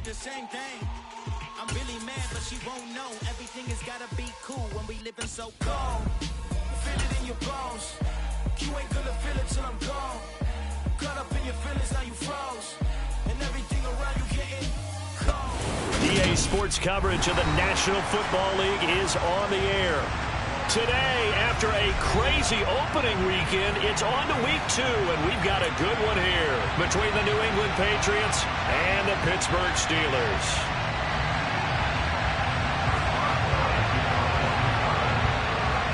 the same thing. I'm really mad, but she won't know. Everything has gotta be cool when we living so cold. Feel it in your bones. You ain't gonna feel it till I'm gone. Caught up in your feelings, now you froze. And everything around you getting cold. EA Sports coverage of the National Football League is on the air. Today, after a crazy opening weekend, it's on to week 2, and we've got a good one here between the New England Patriots and the Pittsburgh Steelers.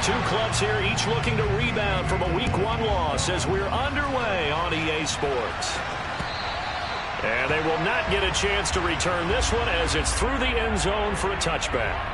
Two clubs here, each looking to rebound from a Week 1 loss as we're underway on EA Sports. And they will not get a chance to return this one as it's through the end zone for a touchback.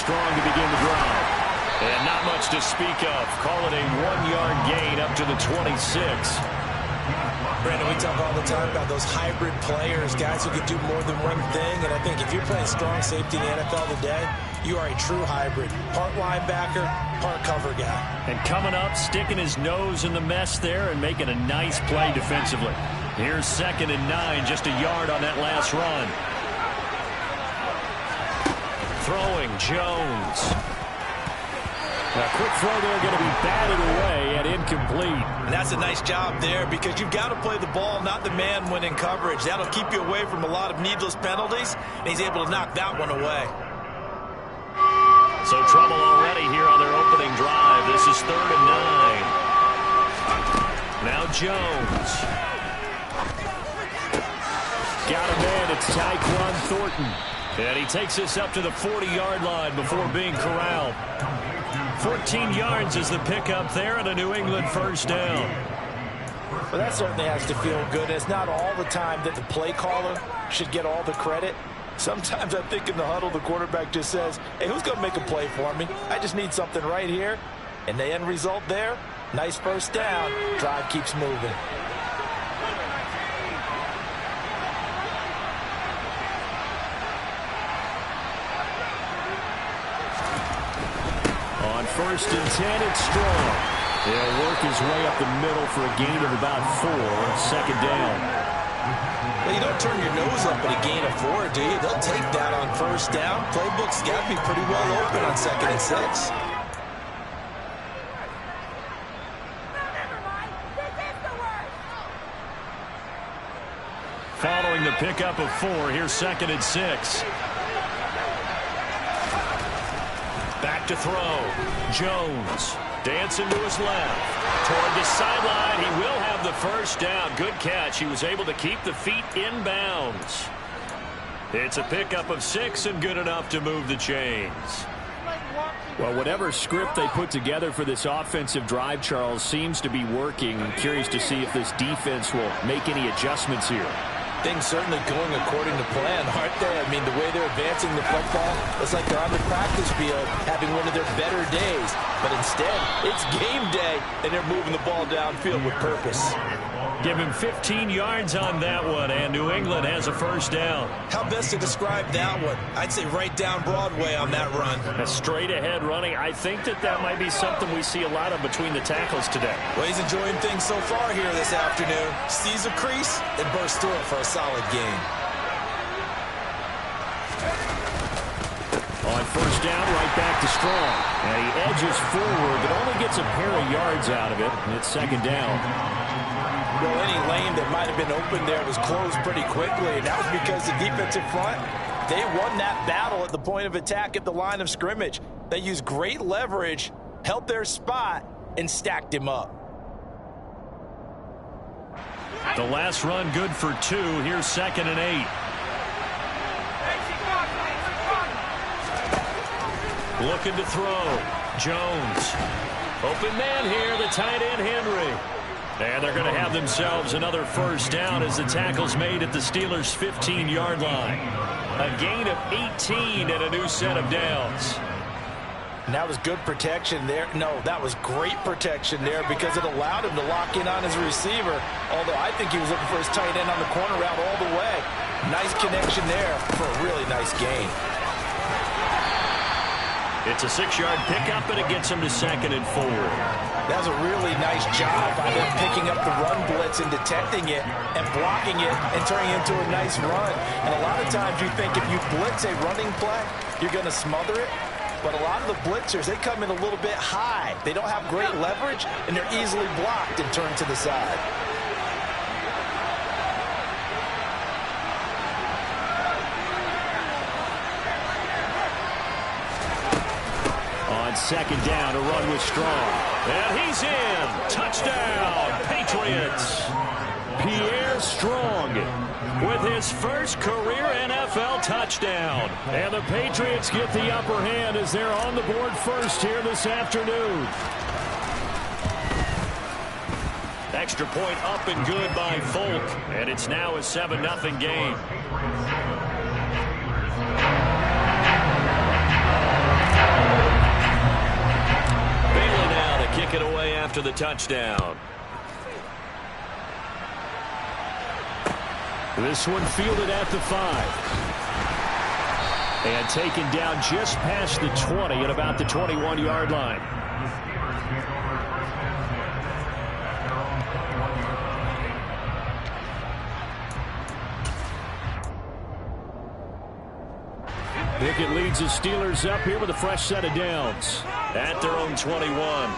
Strong to begin the drive. And not much to speak of. Call it a 1-yard gain up to the 26. Brandon, we talk all the time about those hybrid players, guys who can do more than one thing. And I think if you're playing strong safety in the NFL today, you are a true hybrid. Part linebacker, part cover guy. And coming up, sticking his nose in the mess there and making a nice play defensively. Here's 2nd and 9, just a yard on that last run. Throwing, Jones. A quick throw there, going to be batted away and incomplete. And that's a nice job there because you've got to play the ball, not the man when in coverage. That'll keep you away from a lot of needless penalties, and he's able to knock that one away. So trouble already here on their opening drive. This is 3rd and 9. Now Jones. Got him in. It's Tyquan Thornton. And he takes this up to the 40-yard line before being corralled. 14 yards is the pickup there and a New England first down. Well, that certainly has to feel good. It's not all the time that the play caller should get all the credit. Sometimes I think in the huddle, the quarterback just says, hey, who's going to make a play for me? I just need something right here. And the end result there, nice first down. Drive keeps moving. On 1st and 10, it's Strong. He'll work his way up the middle for a gain of about 4, 2nd down. Well, you don't turn your nose up at a gain of 4, do you? They'll take that on 1st down. Playbook's got to be pretty well open on 2nd and 6. Following the pickup of 4, here's 2nd and 6. Back to throw. Jones dancing to his left. Toward the sideline. He will have the first down. Good catch. He was able to keep the feet in bounds. It's a pickup of 6 and good enough to move the chains. Well, whatever script they put together for this offensive drive, Charles, seems to be working. I'm curious to see if this defense will make any adjustments here. Things certainly going according to plan, aren't they? I mean, the way they're advancing the football, it's like they're on the practice field having one of their better days. But instead, it's game day, and they're moving the ball downfield with purpose. Give him 15 yards on that one, and New England has a first down. How best to describe that one? I'd say right down Broadway on that run. A straight-ahead running. I think that might be something we see a lot of between the tackles today. Well, he's enjoying things so far here this afternoon. Sees a crease and bursts through it for a solid gain. On 1st down, right back to Strong. And he edges forward, but only gets a pair of yards out of it. And it's 2nd down. Well, any lane that might have been open there was closed pretty quickly, and that was because the defensive front, they won that battle at the point of attack at the line of scrimmage. They used great leverage, held their spot, and stacked him up. The last run good for 2. Here's 2nd and 8. Looking to throw. Jones. Open man here, the tight end Henry. And they're going to have themselves another first down as the tackle's made at the Steelers' 15-yard line. A gain of 18 and a new set of downs. And that was good protection there. No, that was great protection there because it allowed him to lock in on his receiver. Although I think he was looking for his tight end on the corner route all the way. Nice connection there for a really nice gain. It's a 6-yard pickup, and it gets him to 2nd and 4. That was a really nice job by them picking up the run blitz and detecting it and blocking it and turning it into a nice run. And a lot of times you think if you blitz a running play, you're going to smother it. But a lot of the blitzers, they come in a little bit high. They don't have great leverage, and they're easily blocked and turned to the side. On 2nd down, a run with Strong. And he's in. Touchdown, Patriots. Pierre Strong with his first career NFL touchdown. And the Patriots get the upper hand as they're on the board first here this afternoon. Extra point up and good by Folk. And it's now a 7-0 game. Bailey now to kick it away after the touchdown. This one fielded at the 5. And taken down just past the 20 at about the 21-yard line. Pickett leads the Steelers up here with a fresh set of downs at their own 21.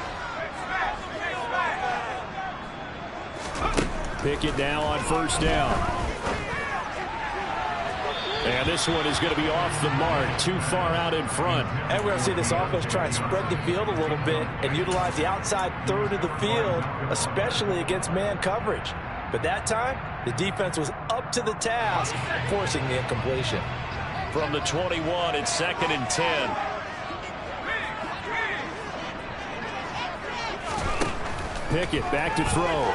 Pickett now on 1st down. And this one is going to be off the mark, too far out in front. And we're going to see this offense try and spread the field a little bit and utilize the outside third of the field, especially against man coverage. But that time, the defense was up to the task, forcing the incompletion. From the 21, it's 2nd and 10. Pickett back to throw.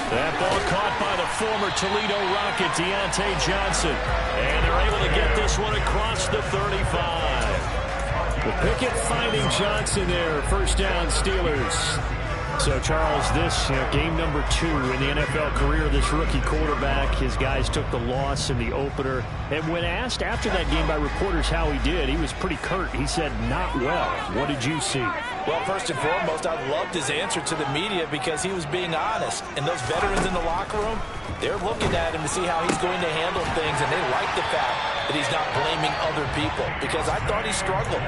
That ball caught by the former Toledo Rocket, Deontay Johnson. And they're able to get this one across the 35. Well, Pickett finding Johnson there. 1st down, Steelers. So, Charles, this game number 2 in the NFL career of this rookie quarterback. His guys took the loss in the opener. And when asked after that game by reporters how he did, he was pretty curt. He said, not well. What did you see? Well, first and foremost, I loved his answer to the media because he was being honest. And those veterans in the locker room, they're looking at him to see how he's going to handle things, and they like the fact that he's not blaming other people because I thought he struggled.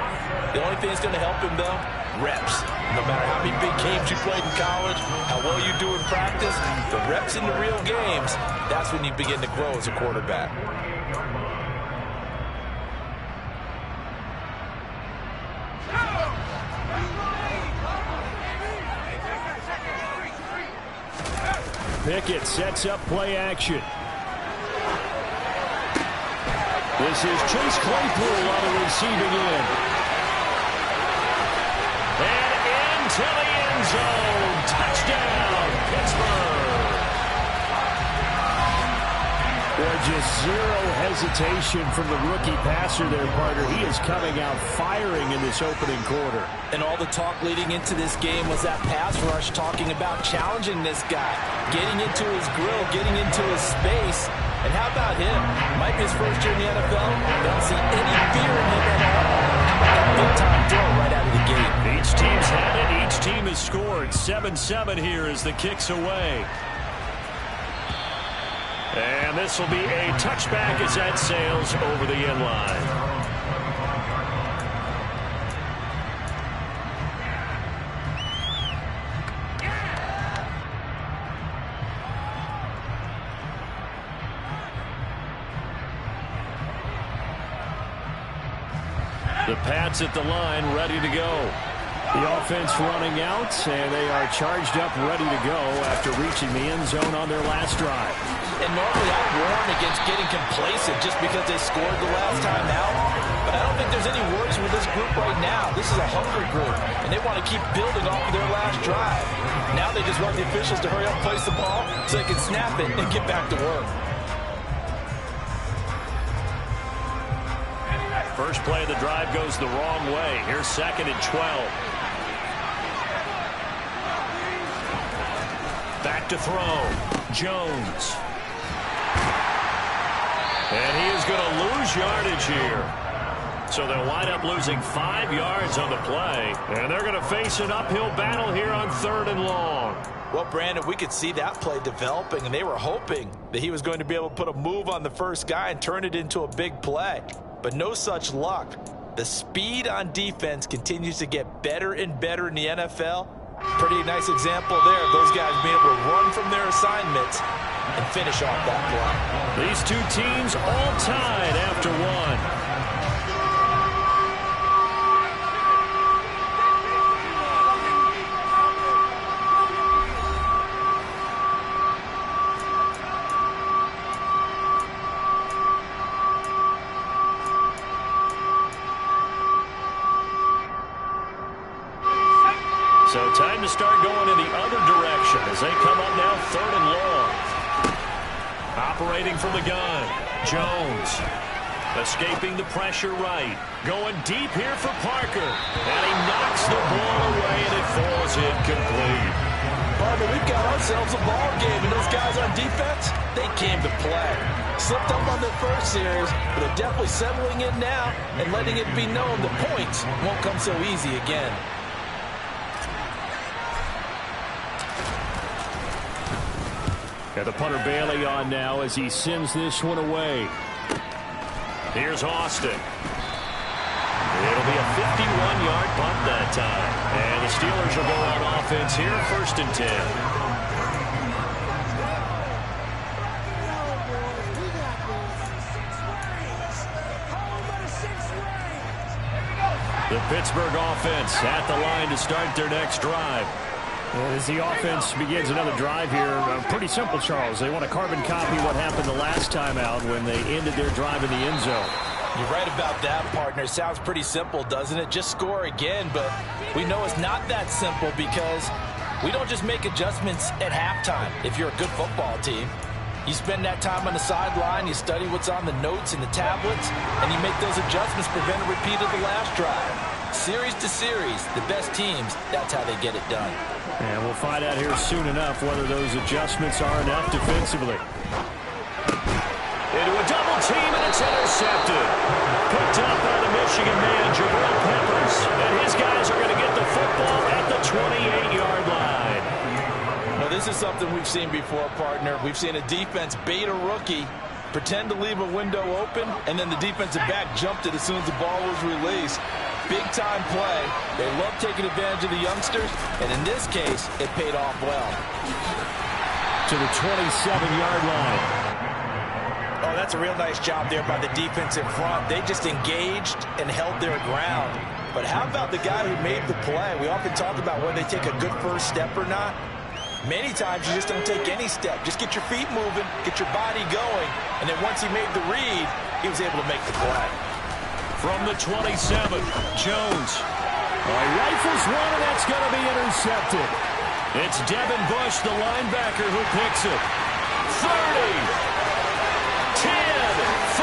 The only thing that's going to help him, though, reps. No matter how many big games you played in college, how well you do in practice, the reps in the real games, that's when you begin to grow as a quarterback. Pickett sets up play action. This is Chase Claypool on the receiving end. And into the end zone. Touchdown, Pittsburgh. There's just zero hesitation from the rookie passer there, partner. He is coming out firing in this opening quarter. And all the talk leading into this game was that pass rush talking about challenging this guy, getting into his grill, getting into his space. And how about him? Might be his first year in the NFL. Don't see any fear in him at all. How about that big-time throw right out of the gate? Each team's had it. Each team has scored. 7-7 here as the kick's away. And this will be a touchback as that sails over the end line. The Pats at the line, ready to go. The offense running out, and they are charged up, ready to go after reaching the end zone on their last drive. And normally I warn against getting complacent just because they scored the last time out. But I don't think there's any worries with this group right now. This is a hungry group, and they want to keep building off of their last drive. Now they just want the officials to hurry up, place the ball, so they can snap it and get back to work. First play of the drive goes the wrong way. Here's 2nd and 12. Back to throw. Jones. And he is going to lose yardage here. So they'll wind up losing 5 yards on the play. And they're going to face an uphill battle here on 3rd and long. Well, Brandon, we could see that play developing, and they were hoping that he was going to be able to put a move on the first guy and turn it into a big play. But no such luck. The speed on defense continues to get better and better in the NFL. Pretty nice example there of those guys being able to run from their assignments and finish off that play. These two teams all tied after one. So time to start going in the other direction as they come up now 3rd and long. Operating from the gun. Jones escaping the pressure right. Going deep here for Parker. And he knocks the ball away and it falls incomplete. Barbara, we've got ourselves a ball game, and those guys on defense, they came to play. Slipped up on the first series, but they're definitely settling in now and letting it be known the points won't come so easy again. Got the punter Bailey on now as he sends this one away. Here's Austin. It'll be a 51-yard punt that time. And the Steelers will go on offense here, 1st and 10. The Pittsburgh offense at the line to start their next drive. As the offense begins another drive here, pretty simple, Charles. They want to carbon copy what happened the last time out when they ended their drive in the end zone. You're right about that, partner. Sounds pretty simple, doesn't it? Just score again, but we know it's not that simple because we don't just make adjustments at halftime if you're a good football team. You spend that time on the sideline, you study what's on the notes and the tablets, and you make those adjustments, prevent a repeat of the last drive. Series to series, the best teams, that's how they get it done. And we'll find out here soon enough whether those adjustments are enough defensively. Into a double team, and it's intercepted. Picked up by the Michigan man, Jabril Peppers. And his guys are going to get the football at the 28-yard line. Well, this is something we've seen before, partner. We've seen a defense bait a rookie, pretend to leave a window open, and then the defensive back jumped it as soon as the ball was released. Big-time play. They love taking advantage of the youngsters, and in this case, it paid off well. To the 27-yard line. Oh, that's a real nice job there by the defense in front. They just engaged and held their ground. But how about the guy who made the play? We often talk about whether they take a good first step or not. Many times you just don't take any step. Just get your feet moving, get your body going, and then once he made the read, he was able to make the play. From the 27, Jones. Rifles one, and that's going to be intercepted. It's Devin Bush, the linebacker, who picks it. 30, 10,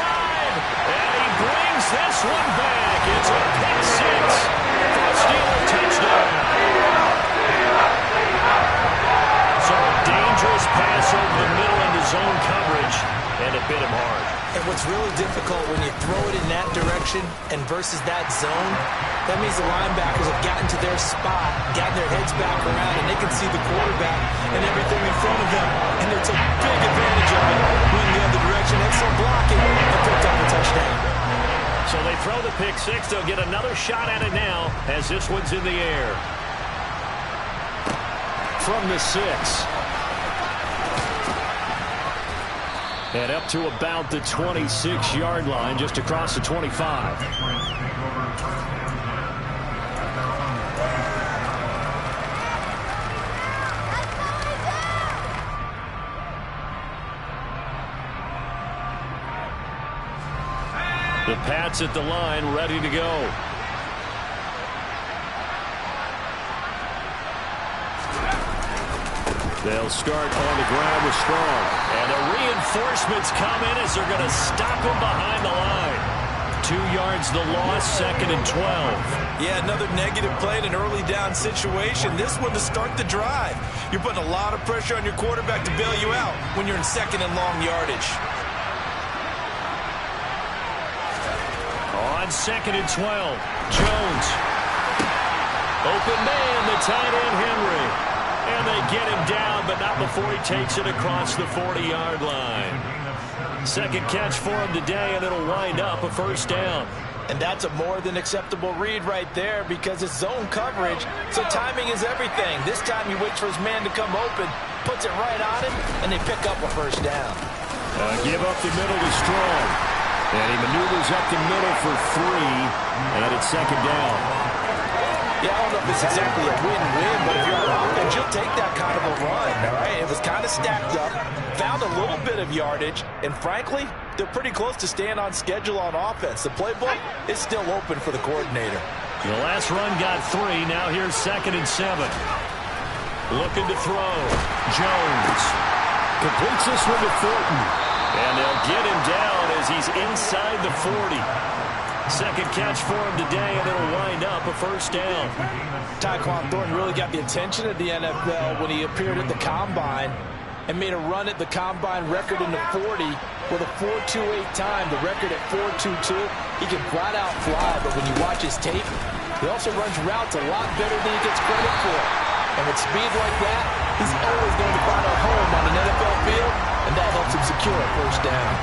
5, and he brings this one back. It's a pick six for a Steeler touchdown. So a dangerous pass over the middle into zone coverage, and it bit him hard. And what's really difficult when you throw it in that direction and versus that zone, that means the linebackers have gotten to their spot, gotten their heads back around, and they can see the quarterback and everything in front of them. And they took big advantage of it, went the other direction, excellent blocking, and picked up a touchdown. So they throw the pick six. They'll get another shot at it now as this one's in the air. From the 6. And up to about the 26-yard line, just across the 25. The Pats at the line, ready to go. They'll start on the ground with Strong. And the reinforcements come in as they're going to stop him behind the line. 2 yards the loss, 2nd and 12. Yeah, another negative play in an early down situation. This one to start the drive. You're putting a lot of pressure on your quarterback to bail you out when you're in 2nd and long yardage. On 2nd and 12, Jones. Open man, the tight end, Henry. And they get him down, but not before he takes it across the 40-yard line. Second catch for him today, and it'll wind up a first down. And that's a more than acceptable read right there because it's zone coverage, so timing is everything. This time he waits for his man to come open, puts it right on him, and they pick up a first down. Give up the middle to Strong. And he maneuvers up the middle for 3, and it's 2nd down. Yeah, I don't know if it's exactly a win-win, but if you're on offense, you'll take that kind of a run, all right? It was kind of stacked up, found a little bit of yardage, and frankly, they're pretty close to staying on schedule on offense. The playbook is still open for the coordinator. The last run got 3. Now here's 2nd and 7. Looking to throw. Jones completes this one to Thornton. And they'll get him down as he's inside the 40. Second catch for him today, and it'll wind up a first down. Tyquan Thornton really got the attention of the NFL when he appeared at the Combine and made a run at the Combine record in the 40 with a 4.28 time, the record at 4.22. He can flat out fly, but when you watch his tape, he also runs routes a lot better than he gets credit for. And with speed like that, he's always going to find a home on an NFL field, and that helps him secure a first down.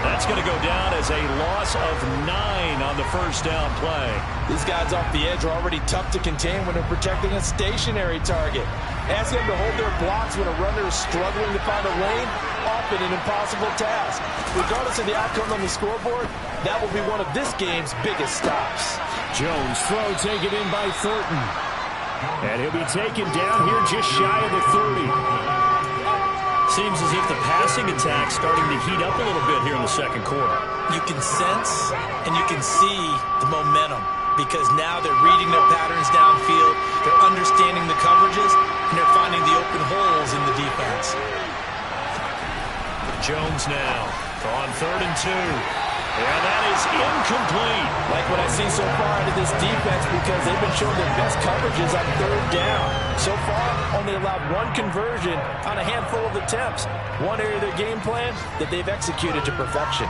That's going to go down as a loss of 9 on the first down play. These guys off the edge are already tough to contain when they're protecting a stationary target. Ask them to hold their blocks when a runner is struggling to find a lane, often an impossible task. Regardless of the outcome on the scoreboard, that will be one of this game's biggest stops. Jones throw taken in by Thornton. And he'll be taken down here just shy of the 30. Seems as if the passing attack's starting to heat up a little bit here in the second quarter. You can sense and you can see the momentum because now they're reading their patterns downfield, they're understanding the coverages, and they're finding the open holes in the defense. Jones now on 3rd and 2. And that is incomplete. Like what I see so far out of this defense because they've been showing their best coverages on 3rd down. So far, only allowed 1 conversion on a handful of attempts. One area of their game plan that they've executed to perfection.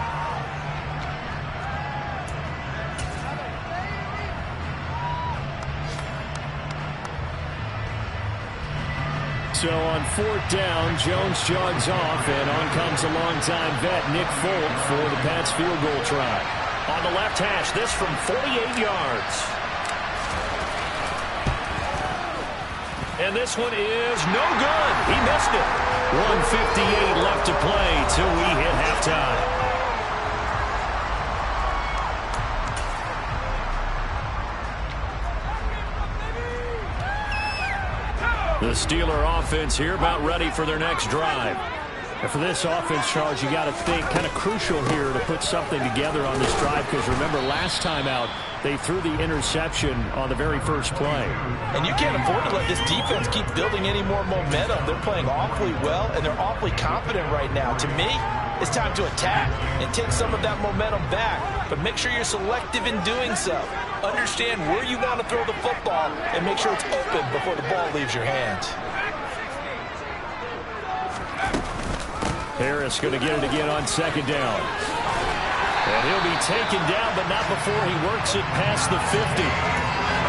So on 4th down, Jones jogs off, and on comes a longtime vet, Nick Folk, for the Pats field goal try. On the left hash, this from 48 yards. And this one is no good. He missed it. 1:58 left to play till we hit halftime. The Steeler offense here about ready for their next drive. And for this offense, Charles, you got to think kind of crucial here to put something together on this drive because remember last time out they threw the interception on the very first play. And you can't afford to let this defense keep building any more momentum. They're playing awfully well and they're awfully confident right now. To me, it's time to attack and take some of that momentum back. But make sure you're selective in doing so. Understand where you want to throw the football and make sure it's open before the ball leaves your hands. Harris going to get it again on 2nd down. And he'll be taken down, but not before he works it past the 50.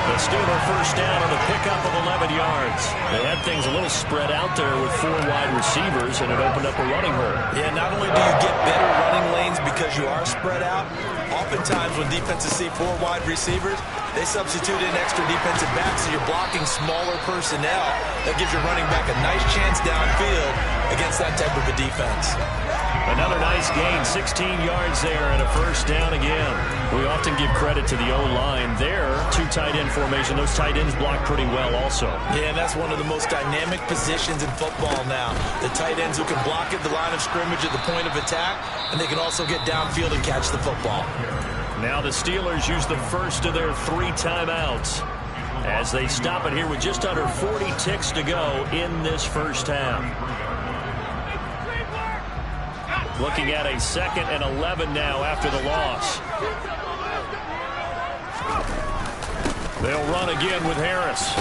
The Steeler first down on a pickup of 11 yards. They had things a little spread out there with 4 wide receivers, and it opened up a running hole. Yeah, not only do you get better running lanes because you are spread out, oftentimes when defenses see 4 wide receivers, they substitute in extra defensive backs, so you're blocking smaller personnel. That gives your running back a nice chance downfield against that type of a defense. Another nice gain, 16 yards there, and a first down again. We often give credit to the O-line there. 2 tight end formation. Those tight ends block pretty well also. Yeah, and that's one of the most dynamic positions in football now. The tight ends who can block at the line of scrimmage at the point of attack, and they can also get downfield and catch the football. Now the Steelers use the first of their 3 timeouts as they stop it here with just under 40 ticks to go in this first half. Looking at a 2nd and 11 now after the loss. They'll run again with Harris.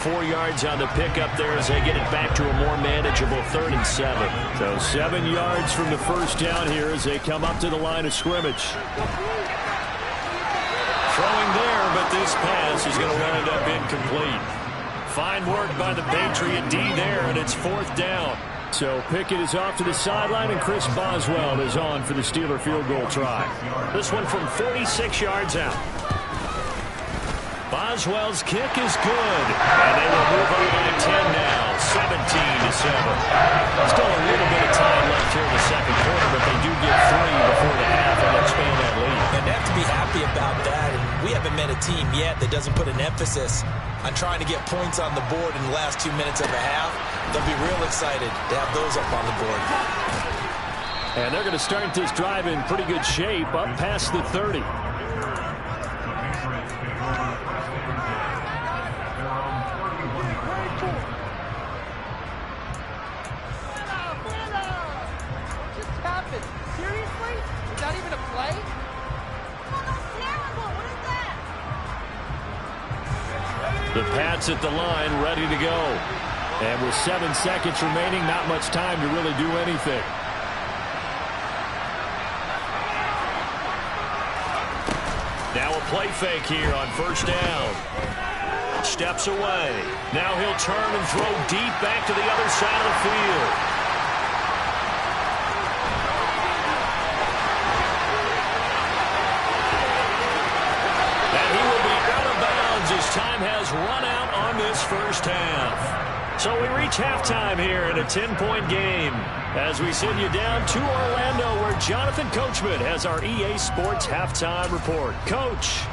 4 yards on the pickup there as they get it back to a more manageable 3rd and 7. So 7 yards from the first down here as they come up to the line of scrimmage. Throwing there, but this pass is going to wind up incomplete. Fine work by the Patriot D there, and it's 4th down. So Pickett is off to the sideline, and Chris Boswell is on for the Steeler field goal try. This one from 46 yards out. Boswell's kick is good, and they will move on by 10 now, 17-7. Still a little bit of time left here in the second quarter, but they do get 3 before the half and expand that lead. And they have to be happy about that. And we haven't met a team yet that doesn't put an emphasis on trying to get points on the board in the last 2 minutes of a half. They'll be real excited to have those up on the board. And they're going to start this drive in pretty good shape, up past the 30. The Pats at the line, ready to go. And with 7 seconds remaining, not much time to really do anything. Now a play fake here on first down. Steps away. Now he'll turn and throw deep back to the other side of the field. As time has run out on this first half. So we reach halftime here in a 10-point game as we send you down to Orlando, where Jonathan Coachman has our EA Sports halftime report. Coach.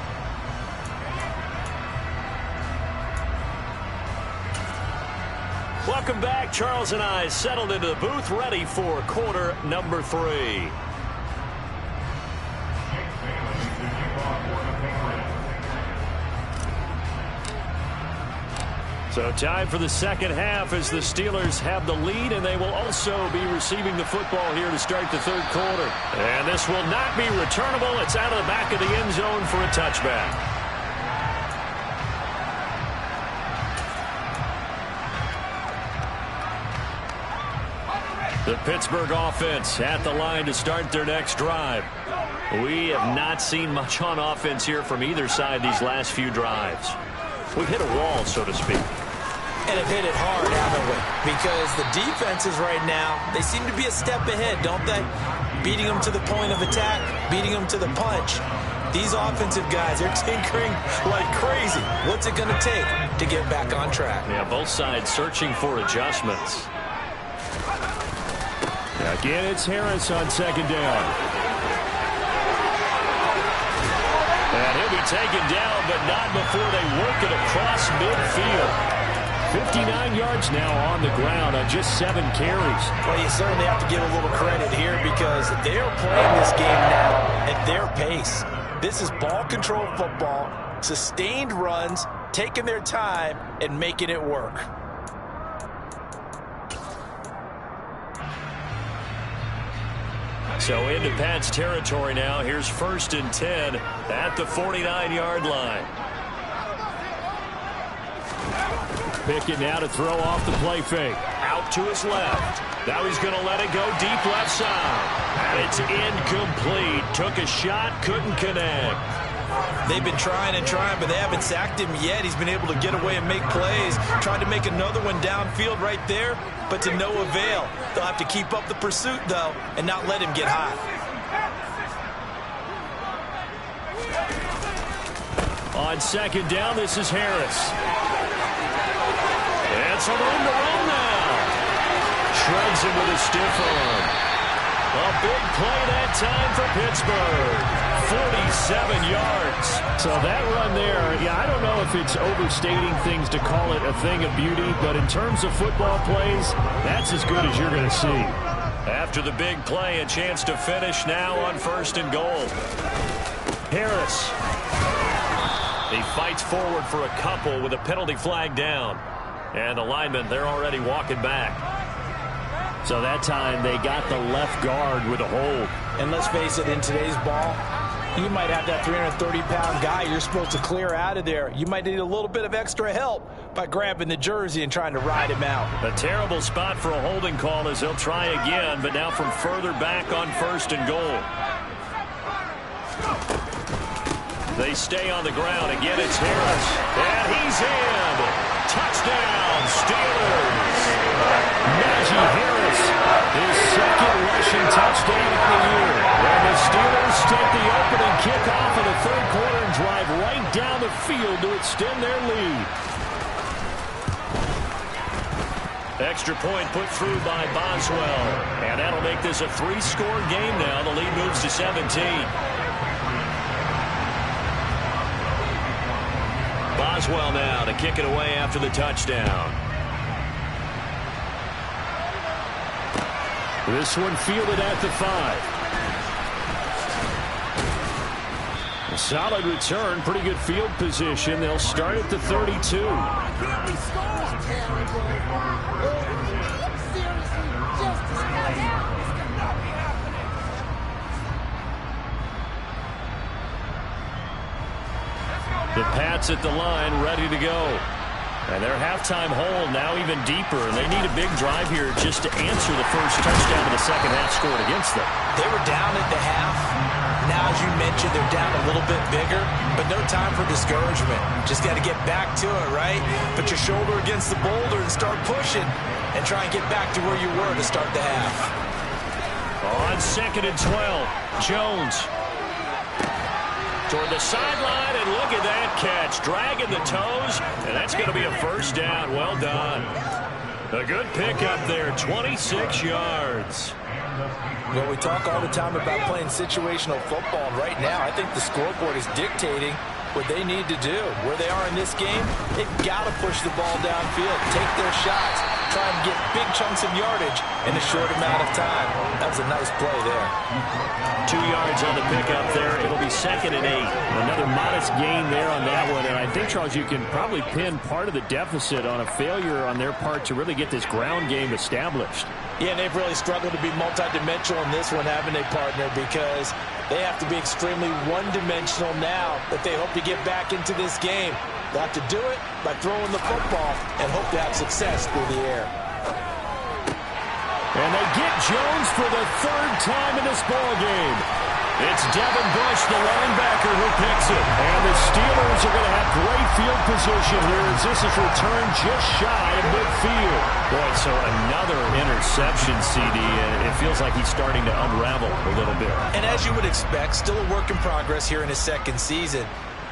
Welcome back. Charles and I settled into the booth, ready for quarter number 3. So time for the second half as the Steelers have the lead, and they will also be receiving the football here to start the third quarter. And this will not be returnable. It's out of the back of the end zone for a touchback. The Pittsburgh offense at the line to start their next drive. We have not seen much on offense here from either side these last few drives. We've hit a wall, so to speak. And have hit it hard, haven't we? Because the defenses right now, they seem to be a step ahead, don't they? Beating them to the point of attack, beating them to the punch. These offensive guys are tinkering like crazy. What's it going to take to get back on track? Yeah, both sides searching for adjustments. Again, it's Harris on second down. And he'll be taken down, but not before they work it across midfield. 59 yards now on the ground on just 7 carries. Well, you certainly have to give a little credit here because they're playing this game now at their pace. This is ball control football, sustained runs, taking their time and making it work. So into Pat's territory now. Here's 1st and 10 at the 49-yard line. Pickett now to throw off the play fake. Out to his left. Now he's going to let it go deep left side. It's incomplete. Took a shot, couldn't connect. They've been trying and trying, but they haven't sacked him yet. He's been able to get away and make plays. Tried to make another one downfield right there, but to no avail. They'll have to keep up the pursuit, though, and not let him get hot. On second down, this is Harris. And some room to run now. Shreds him with a stiff arm. A big play that time for Pittsburgh. 47 yards. So that run there, yeah, I don't know if it's overstating things to call it a thing of beauty, but in terms of football plays, that's as good as you're going to see. After the big play, a chance to finish now on 1st and goal. Harris. He fights forward for a couple with a penalty flag down. And the linemen, they're already walking back. So that time they got the left guard with a hold. And let's face it, in today's ball, You might have that 330-pound guy you're supposed to clear out of there. You might need a little bit of extra help by grabbing the jersey and trying to ride him out. A terrible spot for a holding call as they'll try again, but now from further back on 1st and goal. They stay on the ground. Again, it's Harris. And he's in. Touchdown, Steelers. Najee Harris, his second rushing touchdown of the year. And the Steelers take the opening kickoff of the 3rd quarter and drive right down the field to extend their lead. Extra point put through by Boswell. And that'll make this a 3-score game now. The lead moves to 17. Boswell now to kick it away after the touchdown. This one fielded at the 5. A solid return, pretty good field position. They'll start at the 32. The Pats at the line, ready to go. And their halftime hole now even deeper. And they need a big drive here just to answer the first touchdown of the second half scored against them. They were down at the half. Now, as you mentioned, they're down a little bit bigger, but no time for discouragement. Just got to get back to it, right? Put your shoulder against the boulder and start pushing and try and get back to where you were to start the half. On 2nd and 12, Jones toward the sideline, and look at that catch. Dragging the toes, and that's going to be a first down. Well done. A good pickup there, 26 yards. Well, we talk all the time about playing situational football. Right now, I think the scoreboard is dictating what they need to do. Where they are in this game, they've got to push the ball downfield, take their shots, try and get big chunks of yardage in a short amount of time. That was a nice play there. 2 yards on the pickup there. It'll be 2nd and 8. Another modest gain there on that one. And I think, Charles, you can probably pin part of the deficit on a failure on their part to really get this ground game established. Yeah, and they've really struggled to be multidimensional in this one, haven't they, partner? Because they have to be extremely one-dimensional now that they hope to get back into this game. They'll have to do it by throwing the football and hope to have success through the air. And they get Jones for the 3rd time in this ball game. It's Devin Bush, the linebacker, who picks it. And the Steelers are going to have great field position here as this is returned just shy of midfield. Boy, so another interception, CD, and it feels like he's starting to unravel a little bit. And as you would expect, still a work in progress here in his 2nd season.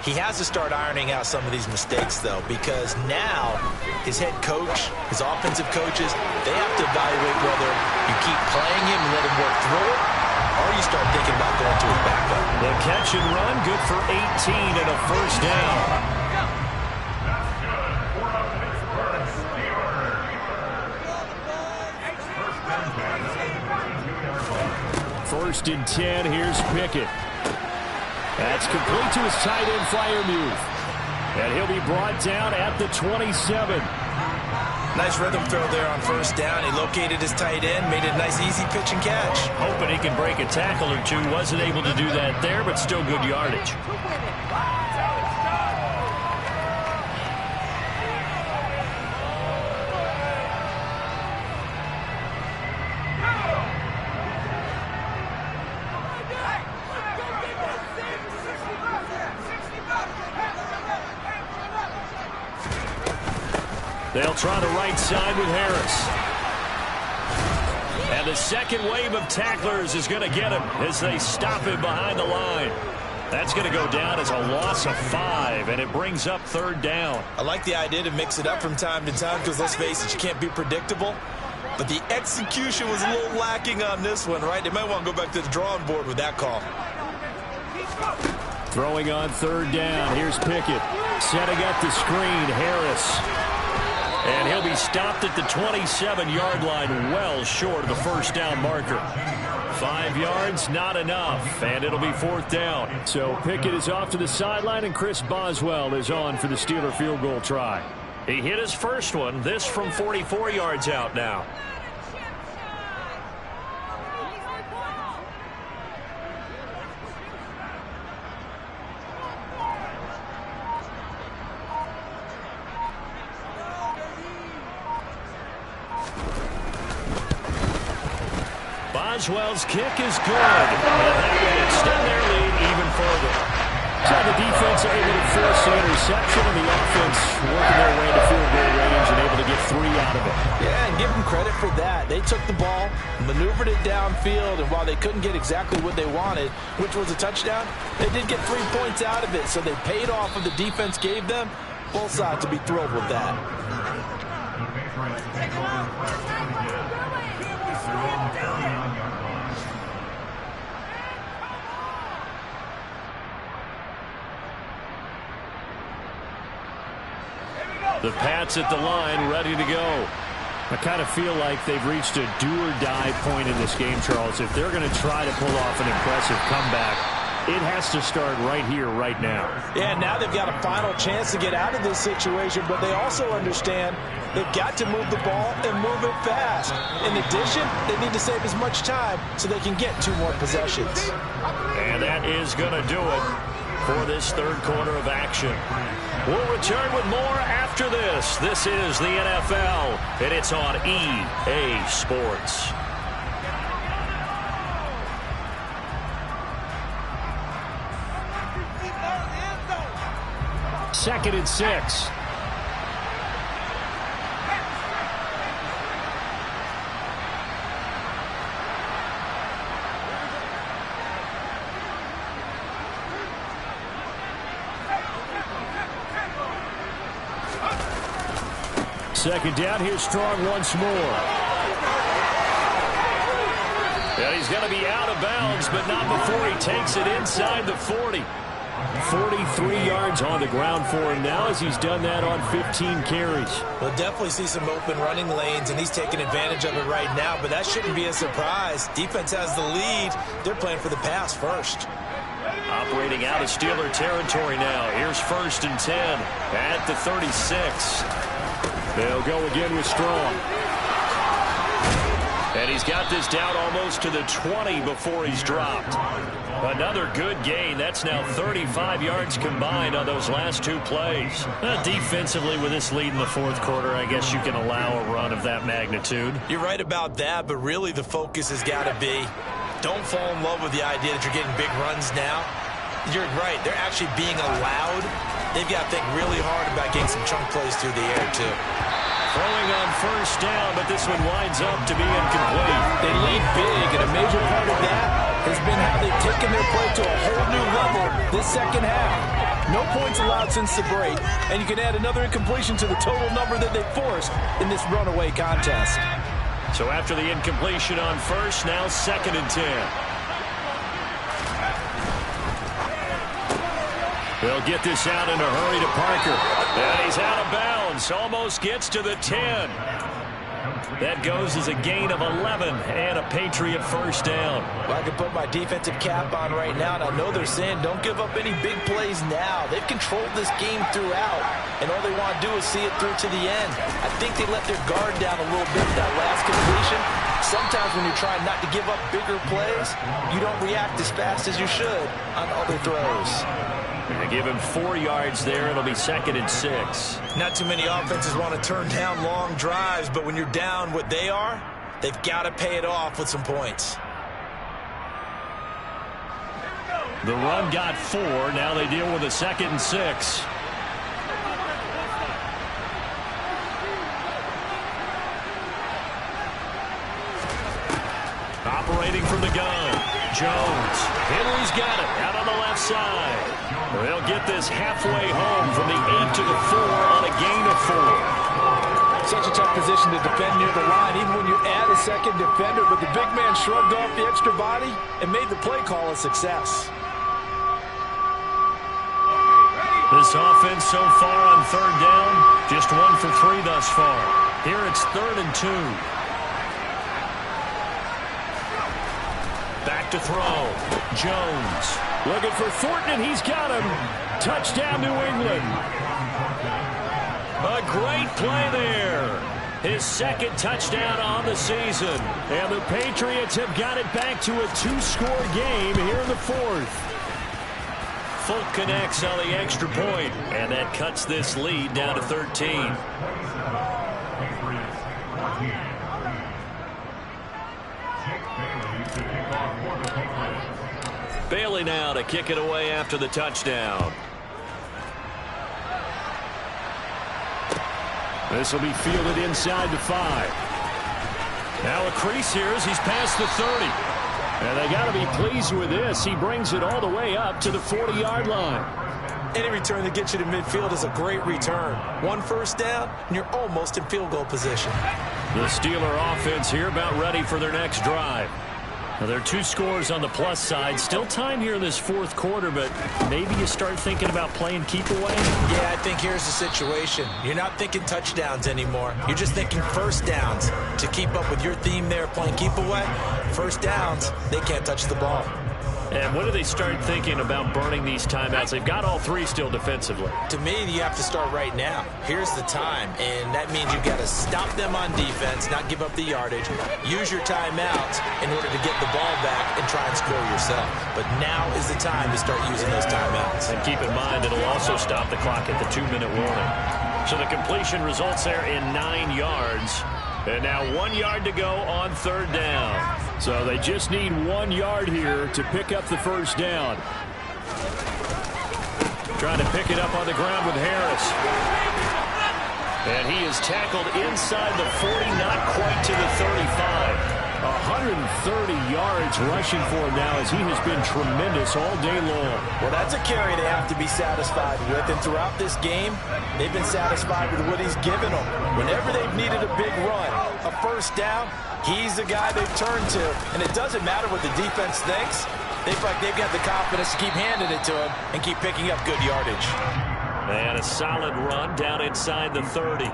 He has to start ironing out some of these mistakes, though, because now his head coach, his offensive coaches, they have to evaluate whether you keep playing him and let him work through it, or you start thinking about going to his backup. The catch and run, good for 18 and a first down. First and 10, here's Pickett. That's complete to his tight end Freiermuth. And he'll be brought down at the 27. Nice rhythm throw there on 1st down. He located his tight end, made a nice easy pitch and catch. Hoping he can break a tackle or two. Wasn't able to do that there, but still good yardage. They'll try the right side with Harris. And the second wave of tacklers is going to get him as they stop him behind the line. That's going to go down as a loss of 5, and it brings up 3rd down. I like the idea to mix it up from time to time because, let's face it, you can't be predictable. But the execution was a little lacking on this one, right? They might want to go back to the drawing board with that call. Throwing on 3rd down. Here's Pickett. Setting up the screen. Harris. And he'll be stopped at the 27-yard line, well short of the first down marker. 5 yards, not enough, and it'll be 4th down. So Pickett is off to the sideline, and Chris Boswell is on for the Steeler field goal try. He hit his first one, this from 44 yards out now. Boswell's kick is good. And that will extend their lead even further. So the defense able to force the interception, and the offense working their way into field goal range and able to get 3 out of it. Yeah, and give them credit for that. They took the ball, maneuvered it downfield, and while they couldn't get exactly what they wanted, which was a touchdown, they did get 3 points out of it. So they paid off what the defense gave them. Both sides to be thrilled with that. The Pats at the line, ready to go. I kind of feel like they've reached a do-or-die point in this game, Charles. If they're going to try to pull off an impressive comeback, it has to start right here, right now. Yeah, now they've got a final chance to get out of this situation, but they also understand they've got to move the ball and move it fast. In addition, they need to save as much time so they can get 2 more possessions. And that is going to do it for this third quarter of action. We'll return with more after this. This is the NFL, and it's on EA Sports. Second and 6. Second down, here's Strong once more. And he's going to be out of bounds, but not before he takes it inside the 40. 43 yards on the ground for him now as he's done that on 15 carries. We'll definitely see some open running lanes, and he's taking advantage of it right now, but that shouldn't be a surprise. Defense has the lead. They're playing for the pass first. Operating out of Steeler territory now. Here's 1st and 10 at the 36. They'll go again with Strong. And he's got this down almost to the 20 before he's dropped. Another good gain. That's now 35 yards combined on those last 2 plays. Defensively, with this lead in the fourth quarter, I guess you can allow a run of that magnitude. You're right about that, but really the focus has got to be, don't fall in love with the idea that you're getting big runs now. You're right. They're actually being allowed. They've got to think really hard about getting some chunk plays through the air, too. Throwing on 1st down, but this one winds up to be incomplete. They lead big, and a major part of that has been how they've taken their play to a whole new level this second half. No points allowed since the break, and you can add another incompletion to the total number that they forced in this runaway contest. So after the incompletion on 1st, now 2nd and 10. They'll get this out in a hurry to Parker. And he's out of bounds. Almost gets to the 10. That goes as a gain of 11 and a Patriot 1st down. Well, I can put my defensive cap on right now, and I know they're saying don't give up any big plays now. They've controlled this game throughout, and all they want to do is see it through to the end. I think they let their guard down a little bit with that last completion. Sometimes when you're trying not to give up bigger plays, you don't react as fast as you should on other throws. They give him 4 yards there. It'll be 2nd and 6. Not too many offenses want to turn down long drives, but when you're down what they are, they've got to pay it off with some points. The run got 4. Now they deal with a 2nd and 6. Operating from the gun, Jones. Henry's got it out on the left side. They'll get this halfway home from the 8 to the 4 on a gain of 4. Such a tough position to defend near the line, even when you add a second defender, but the big man shrugged off the extra body and made the play call a success. This offense so far on 3rd down, just 1 for 3 thus far. Here it's 3rd and 2. Back to throw. Jones. Looking for Thornton, and he's got him. Touchdown, New England. A great play there. His 2nd touchdown on the season. And the Patriots have got it back to a 2-score game here in the 4th. Folk connects on the extra point, and that cuts this lead down to 13. Bailey now to kick it away after the touchdown. This will be fielded inside the 5. Now a crease here as he's past the 30. And they got to be pleased with this. He brings it all the way up to the 40-yard line. Any return that gets you to midfield is a great return. 1 first down, and you're almost in field goal position. The Steeler offense here about ready for their next drive. Now, there are 2 scores on the plus side. Still time here in this 4th quarter, but maybe you start thinking about playing keep away. Yeah, I think here's the situation. You're not thinking touchdowns anymore. You're just thinking first downs. To keep up with your theme there, playing keep away, first downs, they can't touch the ball. And when do they start thinking about burning these timeouts? They've got all 3 still defensively. To me, you have to start right now. Here's the time, and that means you've got to stop them on defense, not give up the yardage, use your timeouts in order to get the ball back and try and score yourself. But now is the time to start using those timeouts. And keep in mind, it'll also stop the clock at the 2-minute warning. So the completion results there in 9 yards. And now 1 yard to go on 3rd down. So they just need 1 yard here to pick up the first down. Trying to pick it up on the ground with Harris. And he is tackled inside the 40, not quite to the 35. 130 yards rushing for him now as he has been tremendous all day long. Well, that's a carry they have to be satisfied with. And throughout this game, they've been satisfied with what he's given them. Whenever they've needed a big run, a first down, he's the guy they've turned to. And it doesn't matter what the defense thinks. They feel like they've got the confidence to keep handing it to him and keep picking up good yardage. And a solid run down inside the 30.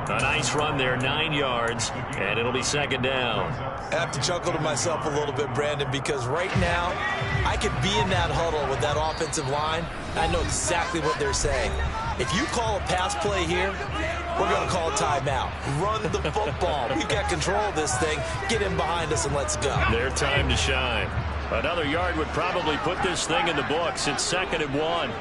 A nice run there, 9 yards, and it'll be 2nd down. I have to chuckle to myself a little bit, Brandon, because right now I could be in that huddle with that offensive line. I know exactly what they're saying. If you call a pass play here, we're going to call a timeout. Run the football. We've got control of this thing. Get in behind us and let's go. Their time to shine. Another yard would probably put this thing in the books. It's 2nd and 1.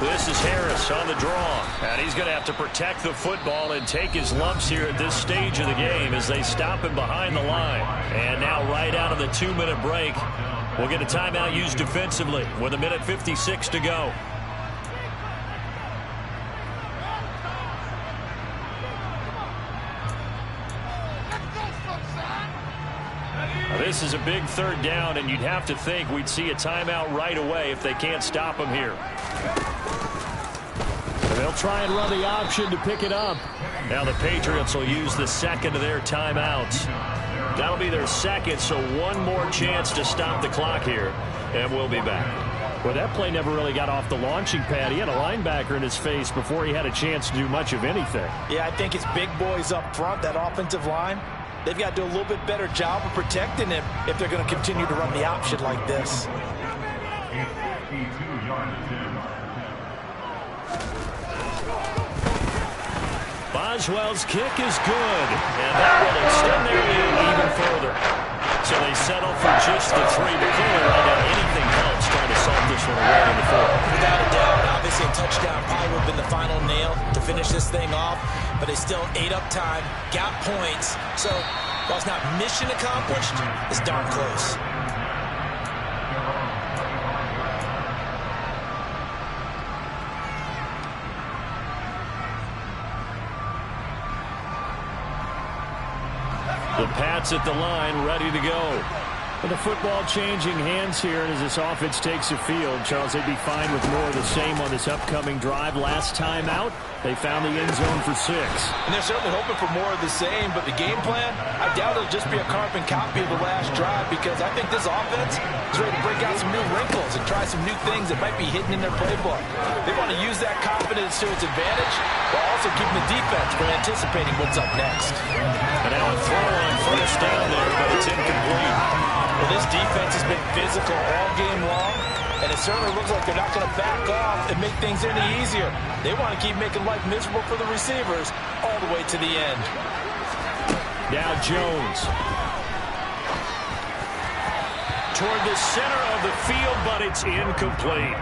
This is Harris on the draw, and he's going to have to protect the football and take his lumps here at this stage of the game as they stop him behind the line. And now right out of the 2-minute break, we'll get a timeout used defensively with 1:56 to go. This is a big 3rd down, and you'd have to think we'd see a timeout right away if they can't stop him here. They'll try and run the option to pick it up. Now the Patriots will use the 2nd of their timeouts. That'll be their 2nd, so 1 more chance to stop the clock here, and we'll be back. Well, that play never really got off the launching pad. He had a linebacker in his face before he had a chance to do much of anything. Yeah, I think it's big boys up front, that offensive line. They've got to do a little bit better job of protecting him if they're going to continue to run the option like this. Boswell's kick is good, and that will extend their lead even further. So they settle for just the 3, but clearly right now anything helps trying to solve this one away in the 4th. Without a doubt, obviously a touchdown probably would have been the final nail to finish this thing off, but they still ate up time, got points. So while it's not mission accomplished, it's darn close. The Pats at the line, ready to go. And the football changing hands here, and as this offense takes the field, Charles, they'd be fine with more of the same on this upcoming drive. Last time out, they found the end zone for 6. And they're certainly hoping for more of the same, but the game plan, I doubt it'll just be a carbon copy of the last drive, because I think this offense is ready to break out some new wrinkles and try some new things that might be hidden in their playbook. They want to use that confidence to its advantage while also keeping the defense from anticipating what's up next. And now a throw on first down there, but it's incomplete. Well, this defense has been physical all game long, and it certainly looks like they're not going to back off and make things any easier. They want to keep making life miserable for the receivers all the way to the end. Now Jones. Toward the center of the field, but it's incomplete.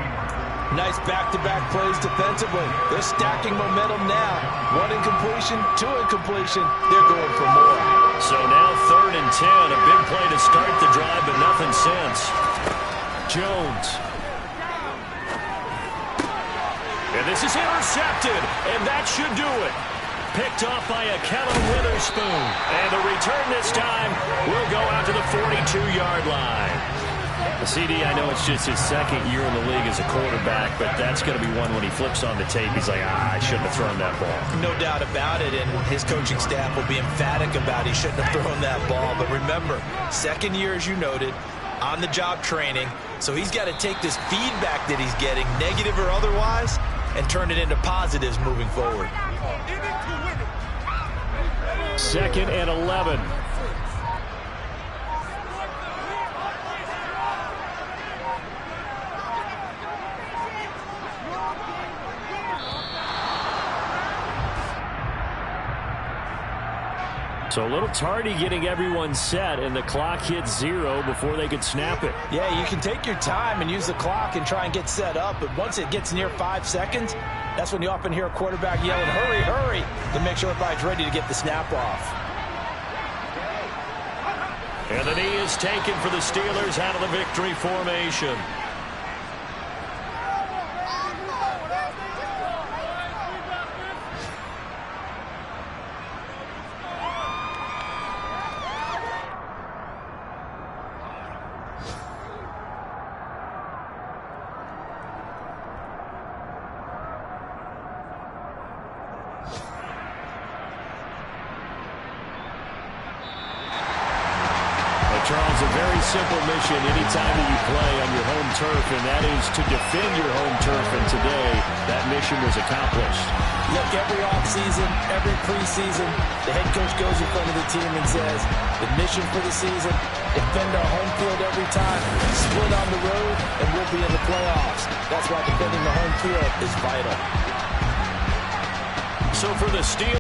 Nice back-to-back plays defensively. They're stacking momentum now. 1 incompletion, 2 incompletion. They're going for more. So now 3rd and 10. A big play to start the drive, but nothing since. Jones. And this is intercepted, and that should do it. Picked off by a Kevin Witherspoon. And the return this time will go out to the 42-yard line. CD, I know it's just his 2nd year in the league as a quarterback, but that's going to be one when he flips on the tape. He's like, I shouldn't have thrown that ball. No doubt about it, and his coaching staff will be emphatic about he shouldn't have thrown that ball. But remember, 2nd year, as you noted, on-the-job training, so he's got to take this feedback that he's getting, negative or otherwise, and turn it into positives moving forward. 2nd and 11. So a little tardy getting everyone set, and the clock hits 0 before they could snap it. Yeah, you can take your time and use the clock and try and get set up, but once it gets near 5 seconds, that's when you often hear a quarterback yelling, hurry, hurry, to make sure everybody's ready to get the snap off. And the knee is taken for the Steelers out of the victory formation. Charles, a very simple mission anytime that you play on your home turf, and that is to defend your home turf, and today that mission was accomplished. Look, every offseason, every preseason, the head coach goes in front of the team and says, the mission for the season, defend our home field every time, split on the road, and we'll be in the playoffs. That's why defending the home field is vital. So for the Steelers,